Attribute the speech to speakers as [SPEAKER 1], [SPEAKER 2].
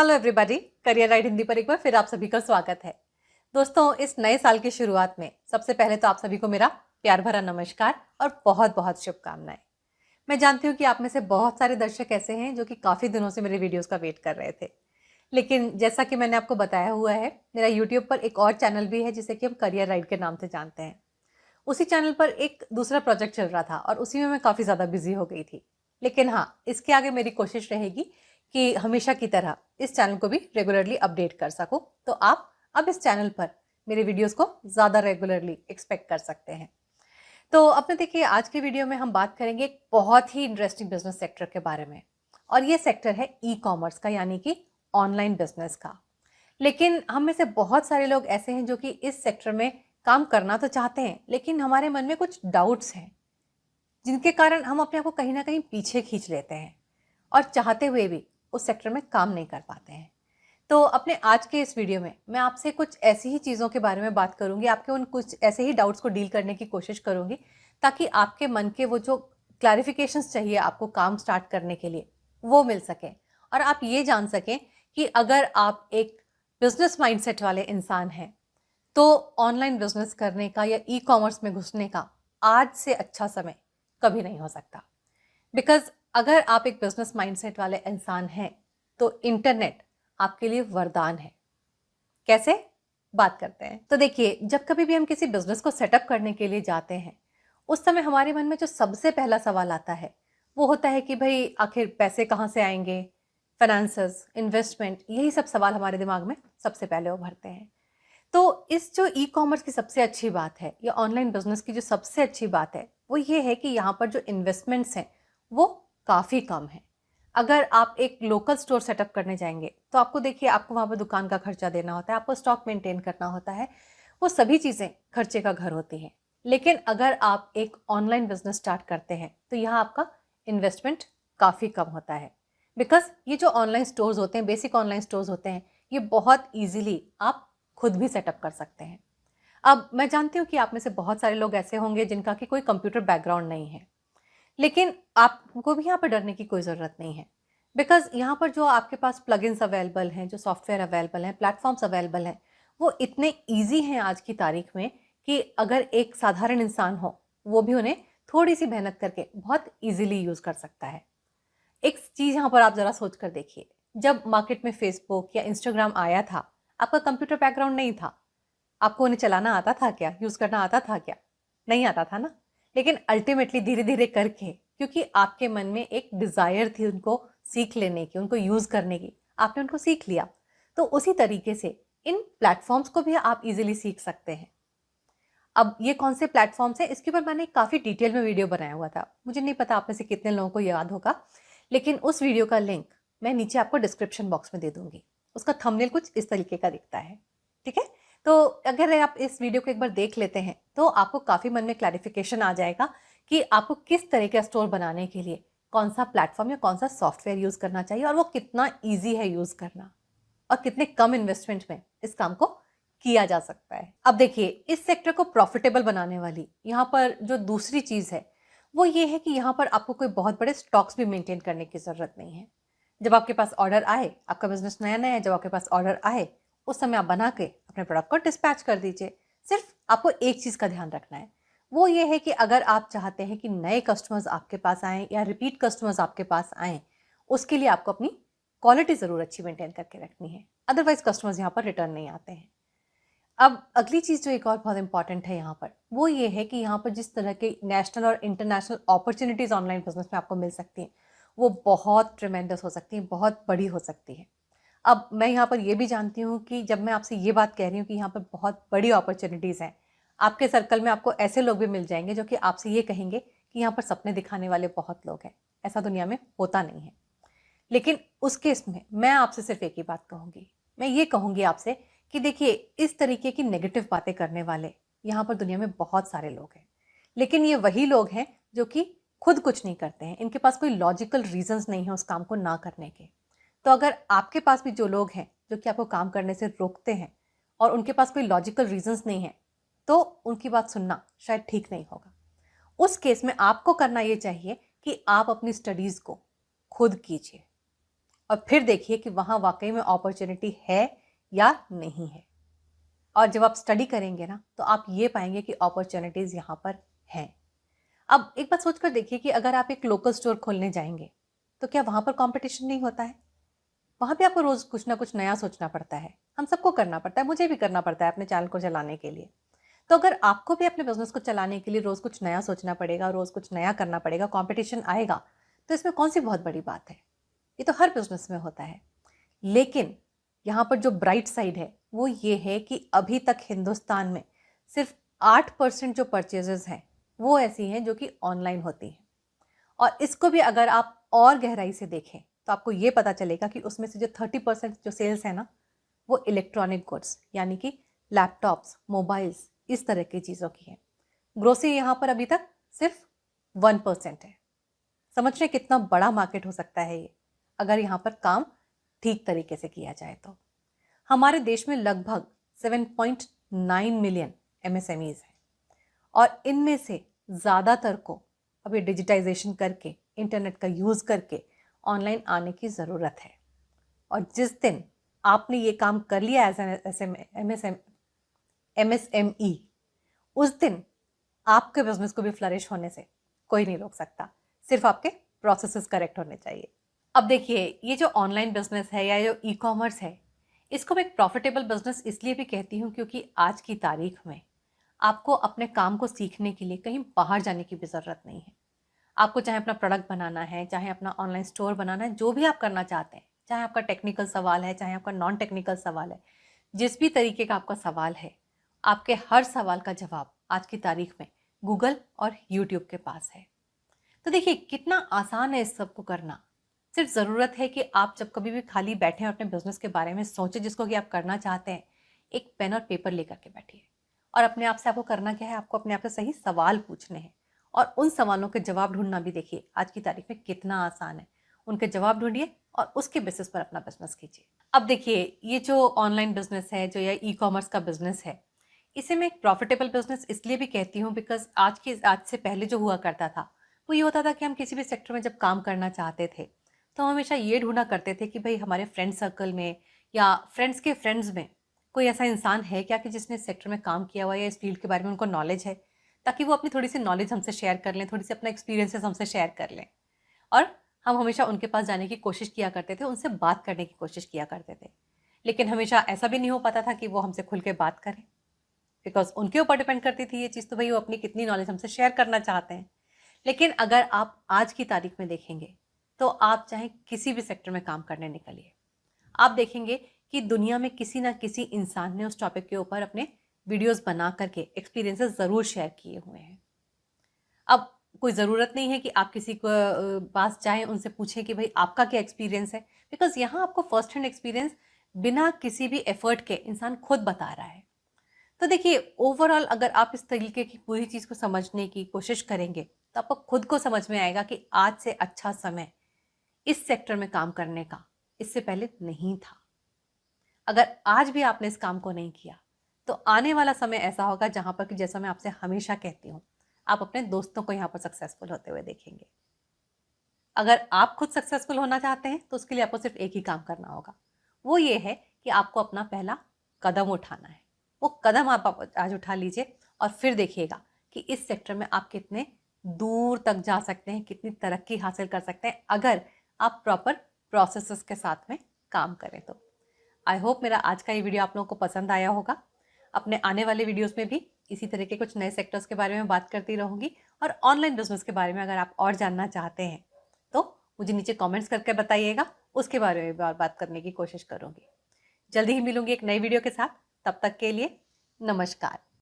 [SPEAKER 1] Hello everybody, career ride Hindi पर एक बार फिर आप सभी का स्वागत है। दोस्तों, इस नए साल की शुरुआत में सबसे पहले तो आप सभी को मेरा प्यार भरा नमस्कार और बहुत बहुत शुभकामनाएं। मैं जानती हूँ कि आप में से बहुत सारे दर्शक ऐसे हैं जो कि काफ़ी दिनों से मेरे वीडियोस का वेट कर रहे थे, लेकिन जैसा कि मैंने आपको बताया हुआ है, मेरा यूट्यूब पर एक और चैनल भी है जिसे कि हम करियर राइड के नाम से जानते हैं। उसी चैनल पर एक दूसरा प्रोजेक्ट चल रहा था और उसी में मैं काफ़ी ज़्यादा बिजी हो गई थी। लेकिन हाँ, इसके आगे मेरी कोशिश रहेगी कि हमेशा की तरह इस चैनल को भी रेगुलरली अपडेट कर सकूं। तो आप अब इस चैनल पर मेरे वीडियोस को ज़्यादा रेगुलरली एक्सपेक्ट कर सकते हैं। तो अपने देखिए, आज के वीडियो में हम बात करेंगे एक बहुत ही इंटरेस्टिंग बिजनेस सेक्टर के बारे में, और ये सेक्टर है ई कॉमर्स का, यानी कि ऑनलाइन बिजनेस का। लेकिन हम में से बहुत सारे लोग ऐसे हैं जो कि इस सेक्टर में काम करना तो चाहते हैं, लेकिन हमारे मन में कुछ डाउट्स हैं जिनके कारण हम अपने आप को कहीं ना कहीं पीछे खींच लेते हैं और चाहते हुए भी उस सेक्टर में काम नहीं कर पाते हैं। तो अपने आज के इस वीडियो में मैं आपसे कुछ ऐसी ही चीज़ों के बारे में बात करूंगी, आपके उन कुछ ऐसे ही डाउट्स को डील करने की कोशिश करूंगी, ताकि आपके मन के वो जो क्लैरिफिकेशंस चाहिए आपको काम स्टार्ट करने के लिए, वो मिल सके और आप ये जान सकें कि अगर आप एक बिजनेस माइंडसेट वाले इंसान हैं तो ऑनलाइन बिजनेस करने का या ई कॉमर्स में घुसने का आज से अच्छा समय कभी नहीं हो सकता। बिकॉज अगर आप एक बिजनेस माइंडसेट वाले इंसान हैं तो इंटरनेट आपके लिए वरदान है। कैसे? बात करते हैं। तो देखिए, जब कभी भी हम किसी बिजनेस को सेटअप करने के लिए जाते हैं, उस समय हमारे मन में जो सबसे पहला सवाल आता है वो होता है कि भाई आखिर पैसे कहाँ से आएंगे, फाइनेंसेस, इन्वेस्टमेंट, यही सब सवाल हमारे दिमाग में सबसे पहले उभरते हैं। तो इस जो ई कॉमर्स की सबसे अच्छी बात है या ऑनलाइन बिजनेस की जो सबसे अच्छी बात है वो ये है कि यहाँ पर जो इन्वेस्टमेंट्स हैं वो काफ़ी कम है। अगर आप एक लोकल स्टोर सेटअप करने जाएंगे तो आपको देखिए, आपको वहाँ पर दुकान का खर्चा देना होता है, आपको स्टॉक मेंटेन करना होता है, वो सभी चीज़ें खर्चे का घर होती हैं। लेकिन अगर आप एक ऑनलाइन बिजनेस स्टार्ट करते हैं तो यहाँ आपका इन्वेस्टमेंट काफ़ी कम होता है। बिकॉज ये जो ऑनलाइन स्टोर्स होते हैं, बेसिक ऑनलाइन स्टोर्स होते हैं, ये बहुत ईजिली आप खुद भी सेटअप कर सकते हैं। अब मैं जानती हूँ कि आप में से बहुत सारे लोग ऐसे होंगे जिनका कि कोई कंप्यूटर बैकग्राउंड नहीं है, लेकिन आपको भी यहाँ पर डरने की कोई ज़रूरत नहीं है। बिकॉज यहाँ पर जो आपके पास प्लगइन्स अवेलेबल हैं, जो सॉफ्टवेयर अवेलेबल हैं, प्लेटफॉर्म्स अवेलेबल हैं, वो इतने ईजी हैं आज की तारीख में कि अगर एक साधारण इंसान हो वो भी उन्हें थोड़ी सी मेहनत करके बहुत ईजिली यूज़ कर सकता है। एक चीज़ यहाँ पर आप ज़रा सोच कर देखिए, जब मार्केट में फेसबुक या इंस्टाग्राम आया था, आपका कंप्यूटर बैकग्राउंड नहीं था, आपको उन्हें चलाना आता था क्या, यूज़ करना आता था क्या? नहीं आता था ना। लेकिन अल्टीमेटली धीरे धीरे करके, क्योंकि आपके मन में एक डिज़ायर थी उनको सीख लेने की, उनको यूज़ करने की, आपने उनको सीख लिया। तो उसी तरीके से इन प्लेटफॉर्म्स को भी आप इजीली सीख सकते हैं। अब ये कौन से प्लेटफॉर्म्स हैं, इसके ऊपर मैंने काफ़ी डिटेल में वीडियो बनाया हुआ था। मुझे नहीं पता आप में से कितने लोगों को याद होगा, लेकिन उस वीडियो का लिंक मैं नीचे आपको डिस्क्रिप्शन बॉक्स में दे दूंगी। उसका थंबनेल कुछ इस तरीके का दिखता है। ठीक है? तो अगर आप इस वीडियो को एक बार देख लेते हैं तो आपको काफ़ी मन में क्लैरिफिकेशन आ जाएगा कि आपको किस तरह का स्टोर बनाने के लिए कौन सा प्लेटफॉर्म या कौन सा सॉफ्टवेयर यूज़ करना चाहिए, और वो कितना ईजी है यूज़ करना, और कितने कम इन्वेस्टमेंट में इस काम को किया जा सकता है। अब देखिए, इस सेक्टर को प्रॉफिटेबल बनाने वाली यहाँ पर जो दूसरी चीज़ है वो ये है कि यहाँ पर आपको कोई बहुत बड़े स्टॉक्स भी मेंटेन करने की ज़रूरत नहीं है। जब आपके पास ऑर्डर आए, आपका बिजनेस नया नया है, जब आपके पास ऑर्डर आए उस समय आप बना के अपने प्रोडक्ट को डिस्पैच कर दीजिए। सिर्फ आपको एक चीज़ का ध्यान रखना है, वो ये है कि अगर आप चाहते हैं कि नए कस्टमर्स आपके पास आएँ या रिपीट कस्टमर्स आपके पास आएँ, उसके लिए आपको अपनी क्वालिटी ज़रूर अच्छी मेंटेन करके रखनी है, अदरवाइज कस्टमर्स यहाँ पर रिटर्न नहीं आते हैं। अब अगली चीज़ जो एक और बहुत इंपॉर्टेंट है यहाँ पर, वो ये है कि यहाँ पर जिस तरह के नेशनल और इंटरनेशनल अपॉर्चुनिटीज़ ऑनलाइन बिजनेस में आपको मिल सकती हैं, वो बहुत ट्रिमेंडस हो सकती हैं, बहुत बड़ी हो सकती है। अब मैं यहाँ पर ये भी जानती हूँ कि जब मैं आपसे ये बात कह रही हूँ कि यहाँ पर बहुत बड़ी अपॉर्चुनिटीज़ हैं, आपके सर्कल में आपको ऐसे लोग भी मिल जाएंगे जो कि आपसे ये कहेंगे कि यहाँ पर सपने दिखाने वाले बहुत लोग हैं, ऐसा दुनिया में होता नहीं है। लेकिन उस केस में मैं आपसे सिर्फ एक ही बात कहूँगी, मैं ये कहूँगी आपसे कि देखिए, इस तरीके की नेगेटिव बातें करने वाले यहाँ पर दुनिया में बहुत सारे लोग हैं, लेकिन ये वही लोग हैं जो कि खुद कुछ नहीं करते हैं, इनके पास कोई लॉजिकल रीजंस नहीं है उस काम को ना करने के। तो अगर आपके पास भी जो लोग हैं जो कि आपको काम करने से रोकते हैं और उनके पास कोई लॉजिकल रीजंस नहीं है, तो उनकी बात सुनना शायद ठीक नहीं होगा। उस केस में आपको करना ये चाहिए कि आप अपनी स्टडीज़ को खुद कीजिए और फिर देखिए कि वहाँ वाकई में अपॉर्चुनिटी है या नहीं है। और जब आप स्टडी करेंगे ना, तो आप ये पाएंगे कि अपॉर्चुनिटीज़ यहाँ पर हैं। अब एक बात सोचकर देखिए कि अगर आप एक लोकल स्टोर खोलने जाएंगे, तो क्या वहाँ पर कंपटीशन नहीं होता है? वहाँ पे आपको रोज़ कुछ ना कुछ नया सोचना पड़ता है। हम सबको करना पड़ता है, मुझे भी करना पड़ता है अपने चैनल को चलाने के लिए। तो अगर आपको भी अपने बिज़नेस को चलाने के लिए रोज़ कुछ नया सोचना पड़ेगा, रोज़ कुछ नया करना पड़ेगा, कंपटीशन आएगा, तो इसमें कौन-सी बहुत बड़ी बात है? ये तो हर बिज़नेस में होता है। लेकिन यहाँ पर जो ब्राइट साइड है, वो ये है कि अभी तक हिंदुस्तान में सिर्फ 8% जो परचेजेज़ हैं, वो ऐसी हैं जो कि ऑनलाइन होती हैं। और इसको भी अगर आप और गहराई से देखें, तो आपको ये पता चलेगा कि उसमें से जो 30% जो सेल्स है ना, वो इलेक्ट्रॉनिक गुड्स यानी कि लैपटॉप्स, मोबाइल्स, इस तरह की चीज़ों की है। ग्रोसरी यहाँ पर अभी तक सिर्फ 1% है। समझ रहे कितना बड़ा मार्केट हो सकता है ये, अगर यहाँ पर काम ठीक तरीके से किया जाए तो। हमारे देश में लगभग 7.9 मिलियन MSMEs हैं और इनमें से ज़्यादातर को अभी डिजिटाइजेशन करके, इंटरनेट का यूज़ करके ऑनलाइन आने की ज़रूरत है। और जिस दिन आपने ये काम कर लिया एज एन MSME, उस दिन आपके बिजनेस को भी फ्लरिश होने से कोई नहीं रोक सकता। सिर्फ आपके प्रोसेसेस करेक्ट होने चाहिए। अब देखिए, ये जो ऑनलाइन बिजनेस है या जो ई-कॉमर्स है, इसको मैं एक प्रॉफिटेबल बिजनेस इसलिए भी कहती हूँ क्योंकि आज की तारीख में आपको अपने काम को सीखने के लिए कहीं बाहर जाने की भी ज़रूरत नहीं है। आपको चाहे अपना प्रोडक्ट बनाना है, चाहे अपना ऑनलाइन स्टोर बनाना है, जो भी आप करना चाहते हैं, चाहे आपका टेक्निकल सवाल है, चाहे आपका नॉन टेक्निकल सवाल है, जिस भी तरीके का आपका सवाल है, आपके हर सवाल का जवाब आज की तारीख में गूगल और यूट्यूब के पास है। तो देखिए कितना आसान है इस सब को करना। सिर्फ ज़रूरत है कि आप जब कभी भी खाली बैठें और अपने बिजनेस के बारे में सोचें जिसको कि आप करना चाहते हैं, एक पेन और पेपर लेकर के बैठिए और अपने आप से आपको करना क्या है, आपको अपने आप से सही सवाल पूछने हैं और उन सवालों के जवाब ढूंढना भी देखिए आज की तारीख में कितना आसान है। उनके जवाब ढूंढिए और उसके बेसिस पर अपना बिजनेस कीजिए। अब देखिए, ये जो ऑनलाइन बिजनेस है, जो या ई-कॉमर्स का बिजनेस है, इसे मैं एक प्रॉफिटेबल बिजनेस इसलिए भी कहती हूँ बिकॉज आज से पहले जो हुआ करता था, वो ये होता था कि हम किसी भी सेक्टर में जब काम करना चाहते थे, तो हम हमेशा ये ढूंढा करते थे कि भाई हमारे फ्रेंड सर्कल में या फ्रेंड्स के फ्रेंड्स में कोई ऐसा इंसान है क्या कि जिसने इस सेक्टर में काम किया हुआ है या इस फील्ड के बारे में उनको नॉलेज है, ताकि वो अपनी थोड़ी सी नॉलेज हमसे शेयर कर लें, थोड़ी सी अपना एक्सपीरियंसेस हमसे शेयर कर लें। और हम हमेशा उनके पास जाने की कोशिश किया करते थे, उनसे बात करने की कोशिश किया करते थे। लेकिन हमेशा ऐसा भी नहीं हो पाता था कि वो हमसे खुल के बात करें, बिकॉज उनके ऊपर डिपेंड करती थी ये चीज़, तो भाई वो अपनी कितनी नॉलेज हमसे शेयर करना चाहते हैं। लेकिन अगर आप आज की तारीख में देखेंगे, तो आप चाहे किसी भी सेक्टर में काम करने निकलिए, आप देखेंगे कि दुनिया में किसी ना किसी इंसान ने उस टॉपिक के ऊपर अपने वीडियोस बना करके एक्सपीरियंसेस ज़रूर शेयर किए हुए हैं। अब कोई ज़रूरत नहीं है कि आप किसी को पास जाएं, उनसे पूछें कि भाई आपका क्या एक्सपीरियंस है, बिकॉज यहाँ आपको फर्स्ट हैंड एक्सपीरियंस बिना किसी भी एफर्ट के इंसान खुद बता रहा है। तो देखिए, ओवरऑल अगर आप इस तरीके की पूरी चीज़ को समझने की कोशिश करेंगे, तो आपको खुद को समझ में आएगा कि आज से अच्छा समय इस सेक्टर में काम करने का इससे पहले नहीं था। अगर आज भी आपने इस काम को नहीं किया, तो आने वाला समय ऐसा होगा जहां पर कि जैसा मैं आपसे हमेशा कहती हूँ, आप अपने दोस्तों को यहाँ पर सक्सेसफुल होते हुए देखेंगे। अगर आप खुद सक्सेसफुल होना चाहते हैं, तो उसके लिए आपको सिर्फ एक ही काम करना होगा, वो ये है कि आपको अपना पहला कदम उठाना है। वो कदम आप आज उठा लीजिए और फिर देखिएगा कि इस सेक्टर में आप कितने दूर तक जा सकते हैं, कितनी तरक्की हासिल कर सकते हैं, अगर आप प्रॉपर प्रोसेसेस के साथ में काम करें तो। आई होप मेरा आज का ये वीडियो आप लोगों को पसंद आया होगा। अपने आने वाले वीडियोस में भी इसी तरह के कुछ नए सेक्टर्स के बारे में बात करती रहूँगी और ऑनलाइन बिजनेस के बारे में अगर आप और जानना चाहते हैं, तो मुझे नीचे कमेंट्स करके बताइएगा, उसके बारे में भी और बात करने की कोशिश करूँगी। जल्दी ही मिलूंगी एक नई वीडियो के साथ, तब तक के लिए नमस्कार।